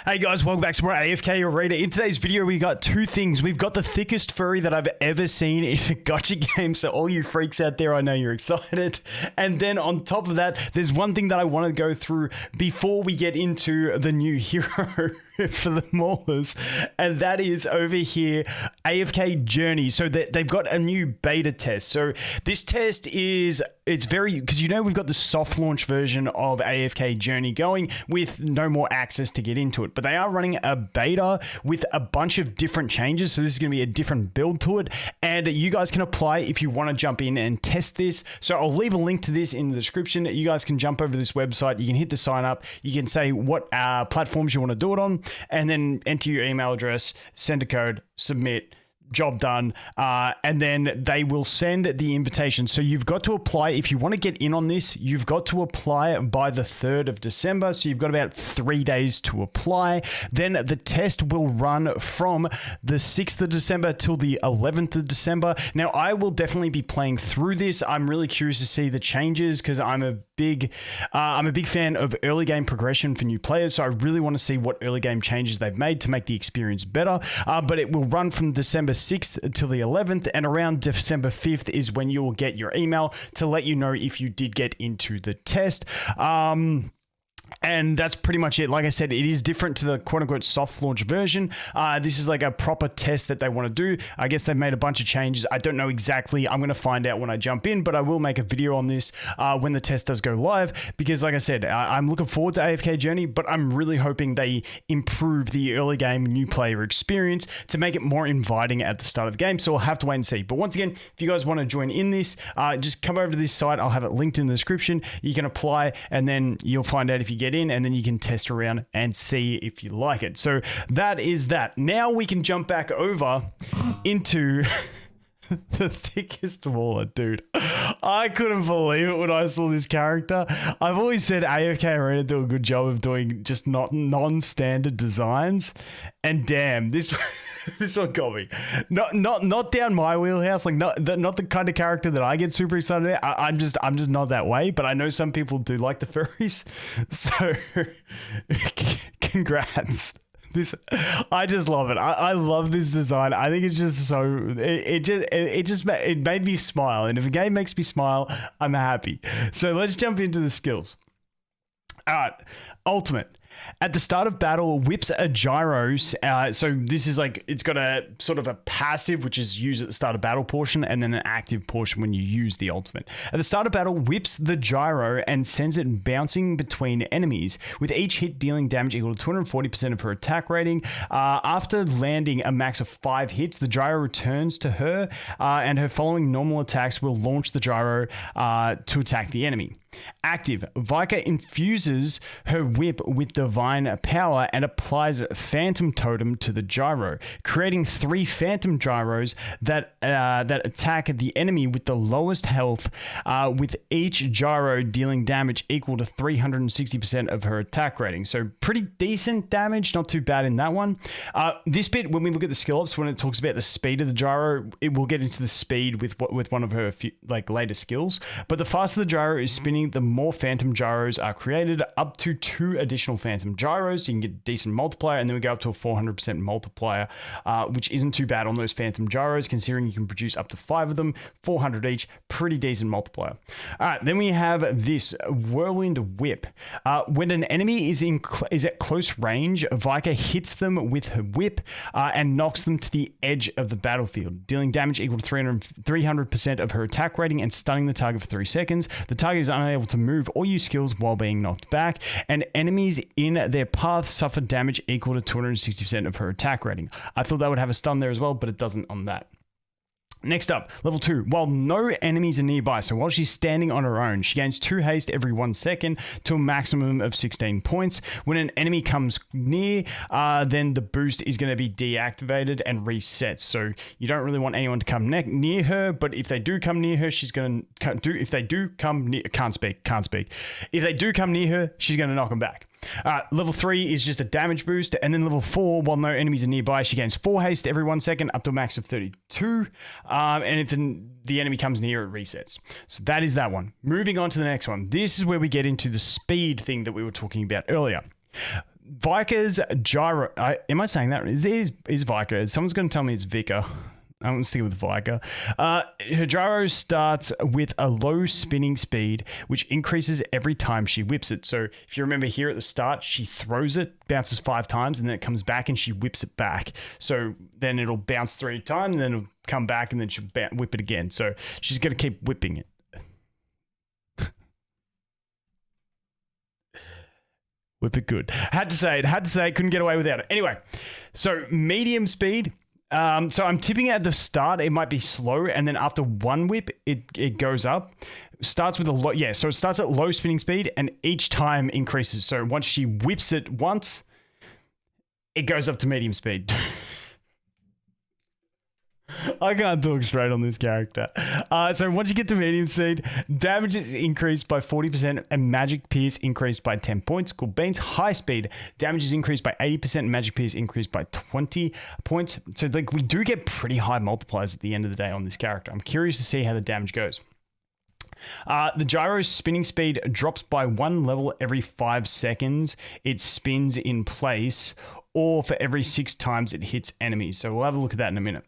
Hey guys, welcome back to more AFK Arena. In today's video, we got two things. We've got the thickest furry that I've ever seen in a gacha game. So all you freaks out there, I know you're excited. And then on top of that, there's one thing that I want to go through before we get into the new hero for the Maulers. And that is over here, AFK Journey. So they've got a new beta test. So this test is, it's very, because you know we've got the soft launch version of AFK Journey going with no more access to get into it. But they are running a beta with a bunch of different changes. So this is going to be a different build to it. And you guys can apply if you want to jump in and test this. So I'll leave a link to this in the description. You guys can jump over to this website. You can hit the sign up. You can say what platforms you want to do it on, and then enter your email address, send a code, submit. Job done, and then they will send the invitation. So you've got to apply. If you want to get in on this, you've got to apply by the 3rd of December. So you've got about 3 days to apply. Then the test will run from the 6th of December till the 11th of December. Now, I will definitely be playing through this. I'm really curious to see the changes because I'm a big fan of early game progression for new players. So I really want to see what early game changes they've made to make the experience better. But it will run from December 6th till the 11th, and around December 5th is when you will get your email to let you know if you did get into the test. And that's pretty much it. Like I said, it is different to the quote-unquote soft launch version. This is like a proper test that they want to do. I guess they've made a bunch of changes. I don't know exactly. I'm going to find out when I jump in, but I will make a video on this when the test does go live, because like I said, I'm looking forward to AFK Journey, but I'm really hoping they improve the early game new player experience to make it more inviting at the start of the game. So we'll have to wait and see. But once again, if you guys want to join in this, just come over to this site. I'll have it linked in the description. You can apply, and then you'll find out if you get in, and then you can test around and see if you like it. So that is that. Now we can jump back over into the thickest Mauler, dude. I couldn't believe it when I saw this character. I've always said AFK Arena do a good job of doing just not non-standard designs, and damn, this this one got me. Not down my wheelhouse. Like not the kind of character that I get super excited at. I'm just not that way. But I know some people do like the furries. So congrats. I just love it. I love this design. I think it's just so it made me smile. And if a game makes me smile, I'm happy. So let's jump into the skills. All right, ultimate. At the start of battle, whips a gyro. So this is like, it's got a sort of a passive, which is used at the start of battle portion, and then an active portion when you use the ultimate. At the start of battle, whips the gyro and sends it bouncing between enemies, with each hit dealing damage equal to 240% of her attack rating. After landing a max of 5 hits, the gyro returns to her, and her following normal attacks will launch the gyro to attack the enemy. Active. Vika infuses her whip with divine power and applies Phantom Totem to the gyro, creating 3 Phantom Gyros that attack the enemy with the lowest health, with each gyro dealing damage equal to 360% of her attack rating. So pretty decent damage, not too bad in that one. This bit, when we look at the skill ups, when it talks about the speed of the gyro, it will get into the speed with one of her later skills. But the faster the gyro is spinning, the more Phantom Gyros are created, up to 2 additional Phantom Gyros. So you can get a decent multiplier, and then we go up to a 400% multiplier, which isn't too bad on those Phantom Gyros, considering you can produce up to 5 of them, 400 each, pretty decent multiplier. All right, then we have this Whirlwind Whip. When an enemy is at close range, Vika hits them with her whip and knocks them to the edge of the battlefield, dealing damage equal to 300% of her attack rating and stunning the target for 3 seconds. The target is unable to move or use skills while being knocked back, and enemies in their path suffer damage equal to 260% of her attack rating. I thought that would have a stun there as well, but it doesn't on that. Next up, level 2. While no enemies are nearby, so while she's standing on her own, she gains 2 haste every 1 second to a maximum of 16 points. When an enemy comes near, then the boost is going to be deactivated and resets. So you don't really want anyone to come near her, but if they do come near her, she's going to do. If they do come near, can't speak. If they do come near her, she's going to knock them back. Level 3 is just a damage boost, and then level 4, while no enemies are nearby, she gains 4 haste every 1 second up to a max of 32, and if the enemy comes near, it resets. So that is that one. Moving on to the next one. This is where we get into the speed thing that we were talking about earlier. Vika's gyro. Am I saying that? Is Vika? Someone's going to tell me it's Vika. I'm going to stick with Vika. Her gyro starts with a low spinning speed, which increases every time she whips it. So if you remember here at the start, she throws it, bounces 5 times, and then it comes back and she whips it back. So then it'll bounce 3 times, and then it'll come back, and then she'll whip it again. So she's going to keep whipping it. Whip it good. Had to say it. Couldn't get away without it. Anyway, so medium speed. So I'm tipping at the start, it might be slow, and then after one whip, it goes up. Starts with a low, so it starts at low spinning speed, and each time increases. So once she whips it once, it goes up to medium speed. I can't talk straight on this character. So once you get to medium speed, damage is increased by 40% and magic pierce increased by 10 points. Cool beans. High speed, damage is increased by 80% and magic pierce increased by 20 points. So like we do get pretty high multipliers at the end of the day on this character. I'm curious to see how the damage goes. The gyro's spinning speed drops by 1 level every 5 seconds. It spins in place, or for every 6 times it hits enemies. So we'll have a look at that in a minute.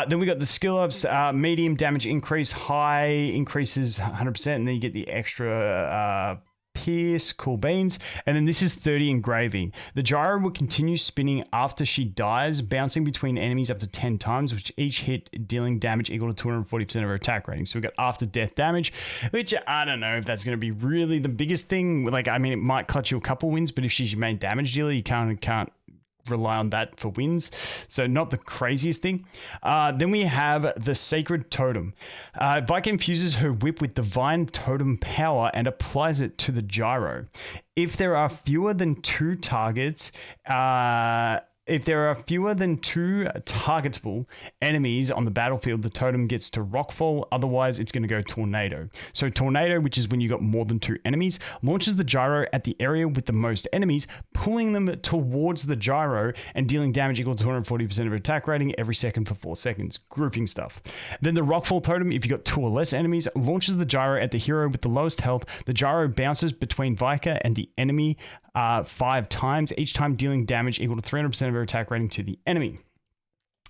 Then we got the skill ups, medium damage increase, high increases 100%, and then you get the extra pierce, cool beans. And then this is 30 engraving. The gyro will continue spinning after she dies, bouncing between enemies up to 10 times, which each hit dealing damage equal to 240% of her attack rating. So we got after death damage, which I don't know if that's going to be really the biggest thing. Like, I mean, it might clutch you a couple wins, but if she's your main damage dealer, you can't rely on that for wins. So not the craziest thing. Then we have the Sacred Totem. Vika infuses her whip with divine totem power and applies it to the gyro. If there are fewer than 2 targets, targetable enemies on the battlefield, the totem gets to rockfall. Otherwise, it's going to go tornado. So tornado, which is when you got more than 2 enemies, launches the gyro at the area with the most enemies, pulling them towards the gyro and dealing damage equal to 240% of attack rating every second for 4 seconds. Grouping stuff. Then the rockfall totem, if you got 2 or less enemies, launches the gyro at the hero with the lowest health. The gyro bounces between Vika and the enemy 5 times, each time dealing damage equal to 300% of her attack rating to the enemy.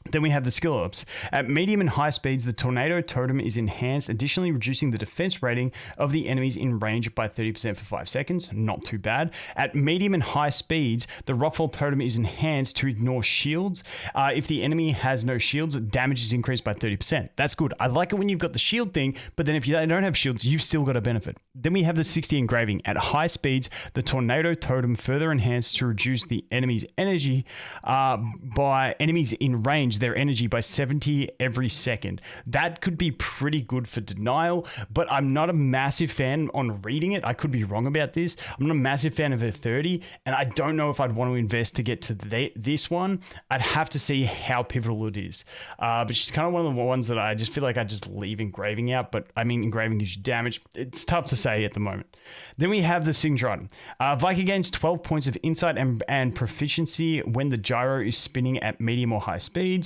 Then we have the skill ups. At medium and high speeds, the Tornado Totem is enhanced, additionally reducing the defense rating of the enemies in range by 30% for 5 seconds. Not too bad. At medium and high speeds, the Rockfall Totem is enhanced to ignore shields. If the enemy has no shields, damage is increased by 30%. That's good. I like it when you've got the shield thing, but then if you don't have shields, you've still got a benefit. Then we have the 60 engraving. At high speeds, the Tornado Totem further enhanced to reduce the enemy's energy by enemies in range, their energy by 70 every second. That could be pretty good for denial, but I'm not a massive fan on reading it. I could be wrong about this. I'm not a massive fan of a 30, and I don't know if I'd want to invest to get to this one. I'd have to see how pivotal it is. But she's kind of one of the ones that I just feel like I just leave engraving out, but I mean, engraving gives you damage. It's tough to say at the moment. Then we have the Singtron. Vika gains 12 points of insight and proficiency when the gyro is spinning at medium or high speeds.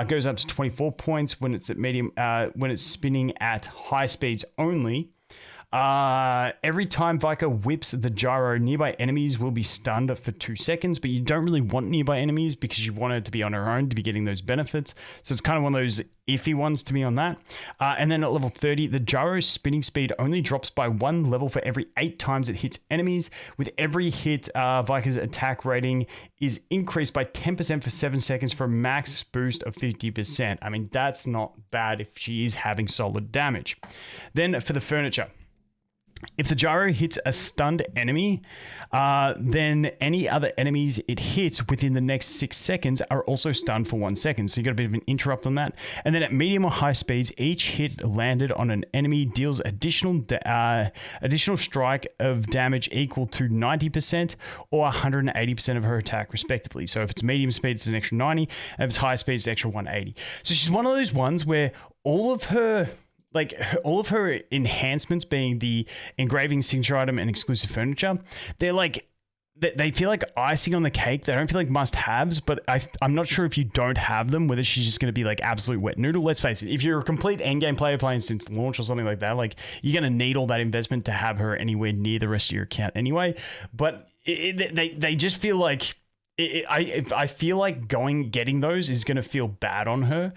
Goes up to 24 points when it's at medium, when it's spinning at high speeds only. Every time Vika whips the gyro, nearby enemies will be stunned for 2 seconds, but you don't really want nearby enemies because you want her to be on her own to be getting those benefits. So it's kind of one of those iffy ones to me on that. And then at level 30, the gyro's spinning speed only drops by 1 level for every 8 times it hits enemies. With every hit, Vika's attack rating is increased by 10% for 7 seconds for a max boost of 50%. I mean, that's not bad if she is having solid damage. Then for the furniture. If the gyro hits a stunned enemy, then any other enemies it hits within the next 6 seconds are also stunned for 1 second. So you got a bit of an interrupt on that. And then at medium or high speeds, each hit landed on an enemy deals additional strike of damage equal to 90% or 180% of her attack, respectively. So if it's medium speed, it's an extra 90. And if it's high speed, it's an extra 180. So she's one of those ones where all of her enhancements, being the engraving, signature item, and exclusive furniture, they're like, they feel like icing on the cake. They don't feel like must-haves, but I'm not sure if you don't have them, whether she's just going to be like absolute wet noodle. Let's face it, if you're a complete endgame player playing since launch or something like that, like you're going to need all that investment to have her anywhere near the rest of your account anyway. But they just feel like I feel like getting those is going to feel bad on her.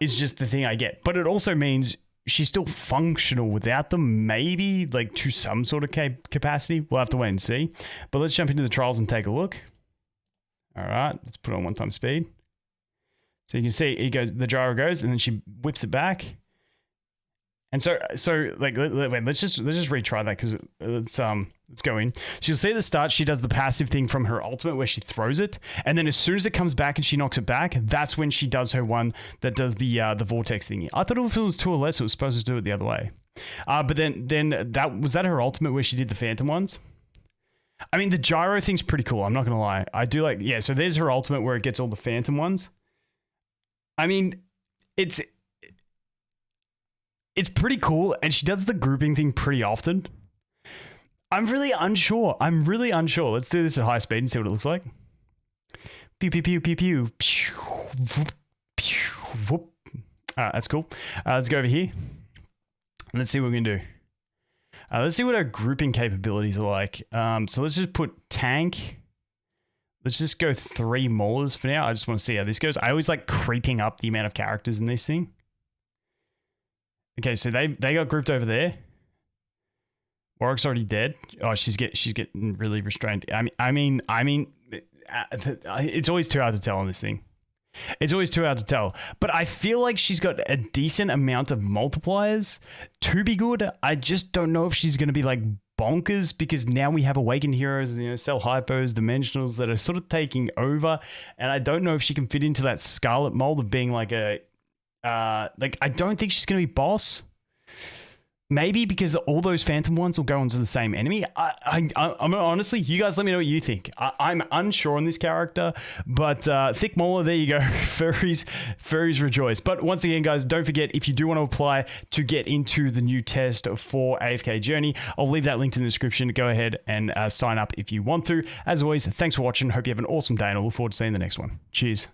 Is just the thing I get. But it also means she's still functional without them, maybe like to some sort of capacity. We'll have to wait and see. But let's jump into the trials and take a look. All right, let's put on 1x speed. So you can see the gyro goes, and then she whips it back. And so like, wait, let's just retry that because let's go in. So you'll see at the start she does the passive thing from her ultimate where she throws it, and then as soon as it comes back and she knocks it back, that's when she does her one that does the vortex thingy. I thought if it was 2 or less, it was supposed to do it the other way. But then that her ultimate where she did the phantom ones. I mean, the gyro thing's pretty cool. I'm not gonna lie, I do like. Yeah, so there's her ultimate where it gets all the phantom ones. I mean, it's pretty cool, and she does the grouping thing pretty often. I'm really unsure. Let's do this at high speed and see what it looks like. Pew, pew, pew, pew, pew. Whoop. All right, that's cool. Let's go over here. And let's see what we can do. Let's see what our grouping capabilities are like. So let's just put tank. Let's just go 3 maulers for now. I just want to see how this goes. I always like creeping up the amount of characters in this thing. Okay, so they got grouped over there. Warwick's already dead. Oh, she's getting really restrained. I mean, it's always too hard to tell on this thing. It's always too hard to tell. But I feel like she's got a decent amount of multipliers to be good. I just don't know if she's going to be like bonkers because now we have awakened heroes, cell hypos, dimensionals that are sort of taking over. And I don't know if she can fit into that Scarlet mold of being like a I don't think she's going to be boss. Maybe because all those phantom ones will go onto the same enemy. I'm honestly, you guys let me know what you think. I'm unsure on this character, but Thick Mauler, there you go. Furries rejoice. But once again, guys, don't forget, if you do want to apply to get into the new test for AFK Journey, I'll leave that link in the description. Go ahead and sign up if you want to. As always, thanks for watching. Hope you have an awesome day, and I look forward to seeing the next one. Cheers.